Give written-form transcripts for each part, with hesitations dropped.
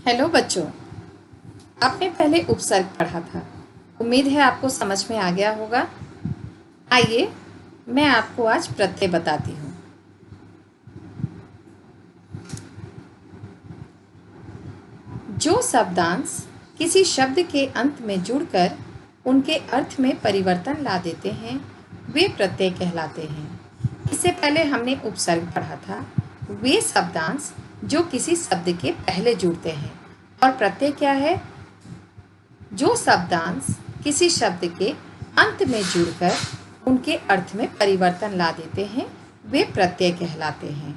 Hello बच्चों, आपने पहले उपसर्ग पढ़ा था। उम्मीद है आपको समझ में आ गया होगा। आइए मैं आपको आज प्रत्यय बताती हूँ। जो शब्दांश किसी शब्द के अंत में जुड़कर उनके अर्थ में परिवर्तन ला देते हैं वे प्रत्यय कहलाते हैं। इससे पहले हमने उपसर्ग पढ़ा था। वे शब्दांश जो किसी शब्द के पहले जुड़ते हैं। और प्रत्यय क्या है? जो शब्दांश किसी शब्द के अंत में जुड़कर उनके अर्थ में परिवर्तन ला देते हैं वे प्रत्यय कहलाते हैं।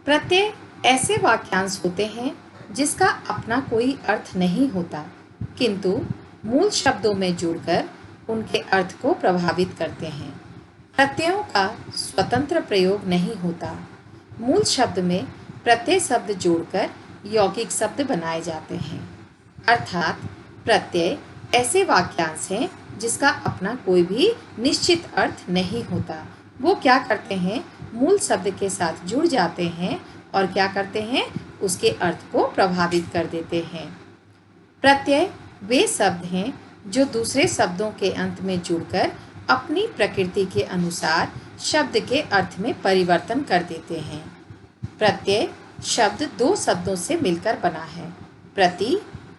प्रत्यय ऐसे वाक्यांश होते हैं जिसका अपना कोई अर्थ नहीं होता, किंतु मूल शब्दों में जुड़कर उनके अर्थ को प्रभावित करते हैं। प्रत्ययों का स्वतंत्र प्रयोग नहीं होता। मूल शब्द में प्रत्यय शब्द जोड़कर यौगिक शब्द बनाए जाते हैं। अर्थात प्रत्यय ऐसे वाक्यांश हैं जिसका अपना कोई भी निश्चित अर्थ नहीं होता। वो क्या करते हैं? मूल शब्द के साथ जुड़ जाते हैं और क्या करते हैं? उसके अर्थ को प्रभावित कर देते हैं। प्रत्यय वे शब्द हैं जो दूसरे शब्दों के अंत में जुड़कर अपनी प्रकृति के अनुसार शब्द के अर्थ में परिवर्तन कर देते हैं। प्रत्यय शब्द दो शब्दों से मिलकर बना है, प्रति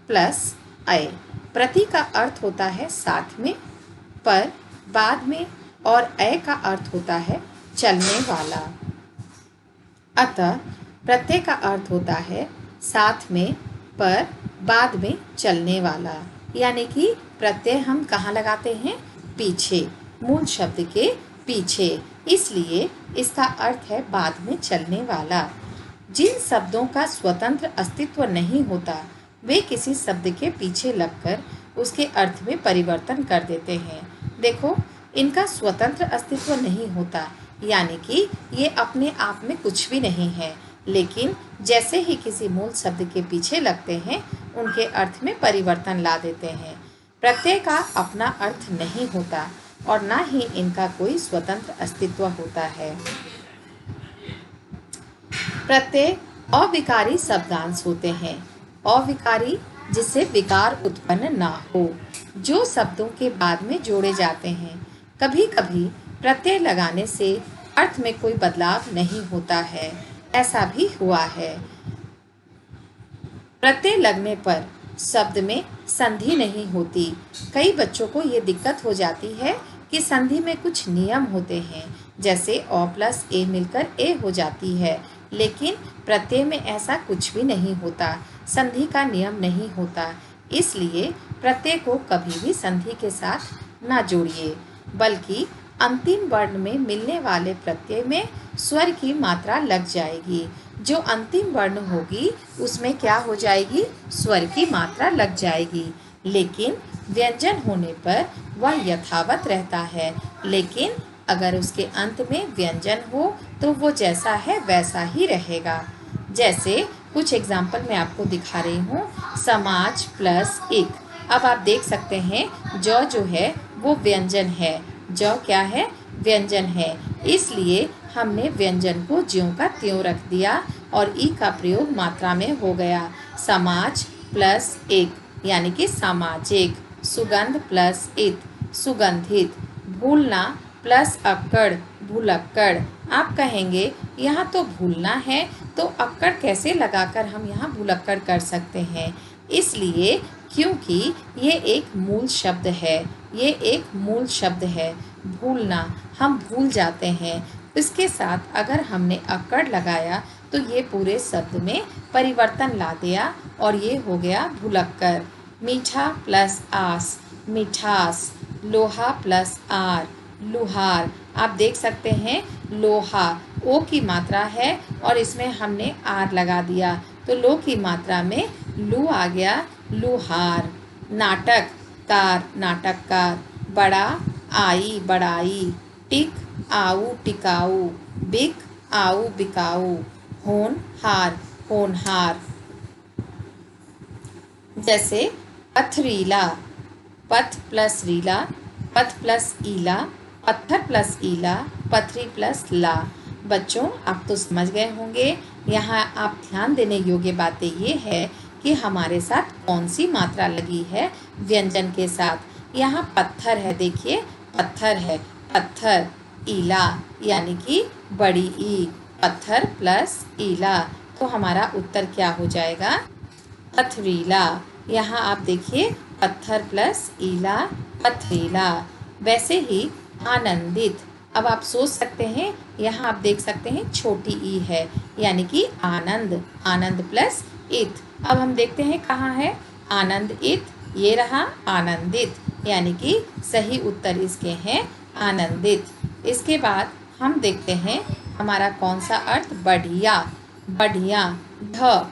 प्लस अय। प्रति का अर्थ होता है साथ में, पर, बाद में, और अय का अर्थ होता है चलने वाला। अतः प्रत्यय का अर्थ होता है साथ में, पर, बाद में चलने वाला। यानी कि प्रत्यय हम कहाँ लगाते हैं? पीछे, मूल शब्द के पीछे। इसलिए इसका अर्थ है बाद में चलने वाला। जिन शब्दों का स्वतंत्र अस्तित्व नहीं होता वे किसी शब्द के पीछे लगकर उसके अर्थ में परिवर्तन कर देते हैं। देखो, इनका स्वतंत्र अस्तित्व नहीं होता, यानी कि ये अपने आप में कुछ भी नहीं है, लेकिन जैसे ही किसी मूल शब्द के पीछे लगते हैं उनके अर्थ में परिवर्तन ला देते हैं। प्रत्यय का अपना अर्थ नहीं होता और ना ही इनका कोई स्वतंत्र अस्तित्व होता है। प्रत्यय अविकारी शब्दांश होते हैं। अविकारी जिससे विकार उत्पन्न ना हो, जो शब्दों के बाद में जोड़े जाते हैं। कभी कभी प्रत्यय लगाने से अर्थ में कोई बदलाव नहीं होता है, ऐसा भी हुआ है। प्रत्यय लगने पर शब्द में संधि नहीं होती। कई बच्चों को ये दिक्कत हो जाती है कि संधि में कुछ नियम होते हैं, जैसे अ प्लस ए मिलकर ए हो जाती है, लेकिन प्रत्यय में ऐसा कुछ भी नहीं होता, संधि का नियम नहीं होता। इसलिए प्रत्यय को कभी भी संधि के साथ ना जोड़िए, बल्कि अंतिम वर्ण में मिलने वाले प्रत्यय में स्वर की मात्रा लग जाएगी। जो अंतिम वर्ण होगी उसमें क्या हो जाएगी? स्वर की मात्रा लग जाएगी। लेकिन व्यंजन होने पर वह यथावत रहता है, लेकिन अगर उसके अंत में व्यंजन हो तो वो जैसा है वैसा ही रहेगा। जैसे कुछ एग्जाम्पल मैं आपको दिखा रही हूँ। समाज प्लस एक। अब आप देख सकते हैं जो है वो व्यंजन है। जो क्या है? व्यंजन है। इसलिए हमने व्यंजन को ज्यों का त्यों रख दिया और ई का प्रयोग मात्रा में हो गया। समाज प्लस एक यानी कि सामाजिक। सुगंध प्लस इत, सुगंधित। भूलना प्लस अक्कड़, भूलक्कड़। आप कहेंगे यहाँ तो भूलना है तो अक्कड़ कैसे लगाकर हम यहाँ भूलक्कड़ कर सकते हैं? इसलिए क्योंकि ये एक मूल शब्द है। ये एक मूल शब्द है। भूलना, हम भूल जाते हैं। इसके साथ अगर हमने अक्कड़ लगाया तो ये पूरे शब्द में परिवर्तन ला दिया और ये हो गया भूलक्कड़। मीठा प्लस आस, मिठास। लोहा प्लस आर, लुहार। आप देख सकते हैं लोहा ओ की मात्रा है और इसमें हमने आर लगा दिया तो लो की मात्रा में लू आ गया, लुहार। नाटक कार, नाटककार। बड़ा आई, बड़ाई। टिक आऊ, टिकाऊ। बिक आऊ, बिकाऊ। होनहार, होनहार। जैसे पथरीला, पथ प्लस रीला, पथ प्लस ईला, पत्थर प्लस ईला, पथरी प्लस ला। बच्चों, आप तो समझ गए होंगे यहाँ आप ध्यान देने योग्य बातें ये है कि हमारे साथ कौन सी मात्रा लगी है व्यंजन के साथ। यहाँ पत्थर है, देखिए पत्थर है, पत्थर ईला यानी कि बड़ी ई, पत्थर प्लस ईला, तो हमारा उत्तर क्या हो जाएगा? पथरीला। यहाँ आप देखिए पत्थर प्लस ईला, पथरीला। वैसे ही आनंदित, अब आप सोच सकते हैं, यहाँ आप देख सकते हैं छोटी ई है यानी कि आनंद, आनंद प्लस इत। अब हम देखते हैं कहाँ है आनंद इत, ये रहा आनंदित, यानी कि सही उत्तर इसके हैं आनंदित। इसके बाद हम देखते हैं हमारा कौन सा अर्थ, बढ़िया, बढ़िया, ढ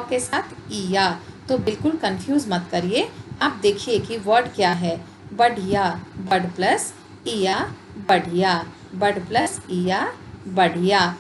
के साथ ईया, तो बिल्कुल कंफ्यूज मत करिए। आप देखिए कि वर्ड क्या है, बढ़िया, बड प्लस ईया, बढ़िया, बड प्लस ईया, बढ़िया।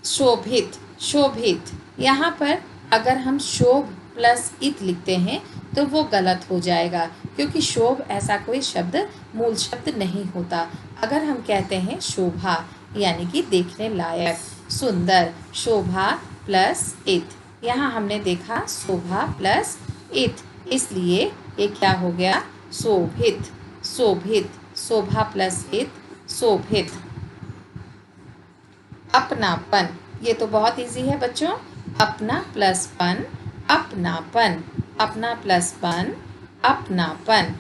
शोभित, शोभित, यहाँ पर अगर हम शोभ प्लस इत लिखते हैं तो वो गलत हो जाएगा, क्योंकि शोभ ऐसा कोई शब्द मूल शब्द नहीं होता। अगर हम कहते हैं शोभा यानी कि देखने लायक, सुंदर, शोभा प्लस इत, यहाँ हमने देखा शोभा प्लस इत, इसलिए ये क्या हो गया, शोभित, शोभित, शोभा प्लस इत, शोभित। अपनापन, ये तो बहुत इजी है बच्चों, अपना प्लस पन, अपनापन, अपना प्लस पन, अपनापन।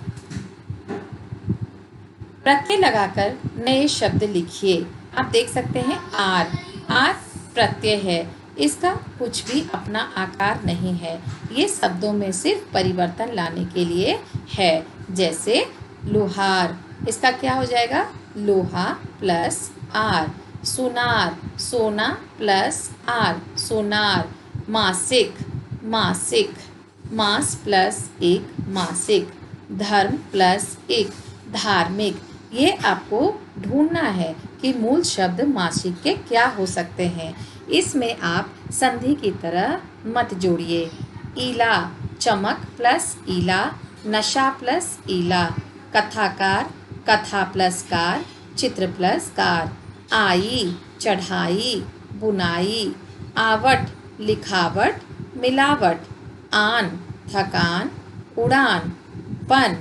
प्रत्यय लगाकर नए शब्द लिखिए। आप देख सकते हैं आर, आर प्रत्यय है, इसका कुछ भी अपना आकार नहीं है, ये शब्दों में सिर्फ परिवर्तन लाने के लिए है। जैसे लोहार, इसका क्या हो जाएगा, लोहा प्लस आर। सुनार, सोना प्लस आर, सोनार। मासिक, मासिक, मास प्लस एक, मासिक। धर्म प्लस एक, धार्मिक। ये आपको ढूंढना है कि मूल शब्द मासिक के क्या हो सकते हैं। इसमें आप संधि की तरह मत जोड़िए। ईला, चमक प्लस ईला, नशा प्लस ईला। कथाकार, कथा प्लस कार, चित्र प्लस कार। आई, चढ़ाई, बुनाई। आवट, लिखावट, मिलावट। आन, थकान, उड़ान। पन,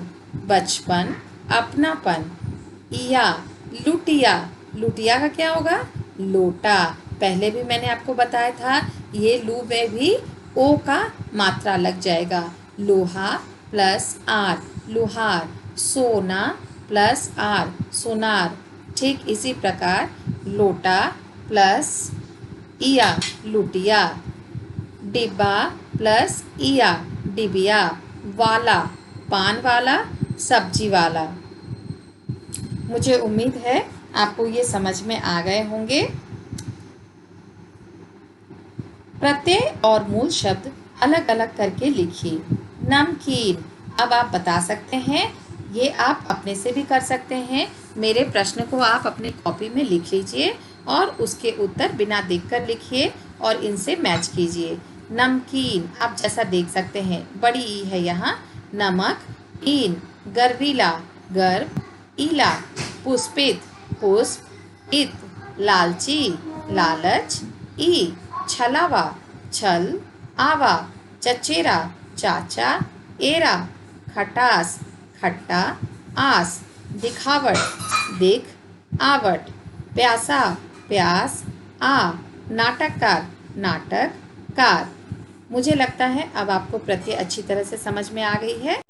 बचपन, अपनापन। इया, लुटिया, लुटिया का क्या होगा, लोटा। पहले भी मैंने आपको बताया था, ये लू में भी ओ का मात्रा लग जाएगा। लोहा प्लस आर, लुहार। सोना प्लस आर, सोनार। ठीक इसी प्रकार लोटा प्लस इया, लुटिया। डिब्बा प्लस इया, डिबिया। वाला, पान वाला, सब्जी वाला। मुझे उम्मीद है आपको ये समझ में आ गए होंगे। प्रत्यय और मूल शब्द अलग अलग करके लिखिए। नमकीन, अब आप बता सकते हैं, ये आप अपने से भी कर सकते हैं। मेरे प्रश्न को आप अपनी कॉपी में लिख लीजिए और उसके उत्तर बिना देखकर लिखिए और इनसे मैच कीजिए। नमकीन, आप जैसा देख सकते हैं, बड़ी ई है यहाँ, नमक, ईन। गर्वीला, गर्व, ईला। पुष्पित, पुष्प, इत। लालची, लालच, ई। छलावा, छल, आवा। चचेरा, चाचा, एरा। खटास, खट्टा, आस। दिखावट, दिख, आवट। प्यासा, प्यास, आ। नाटककार, नाटक, कार। मुझे लगता है अब आपको प्रत्यय अच्छी तरह से समझ में आ गई है।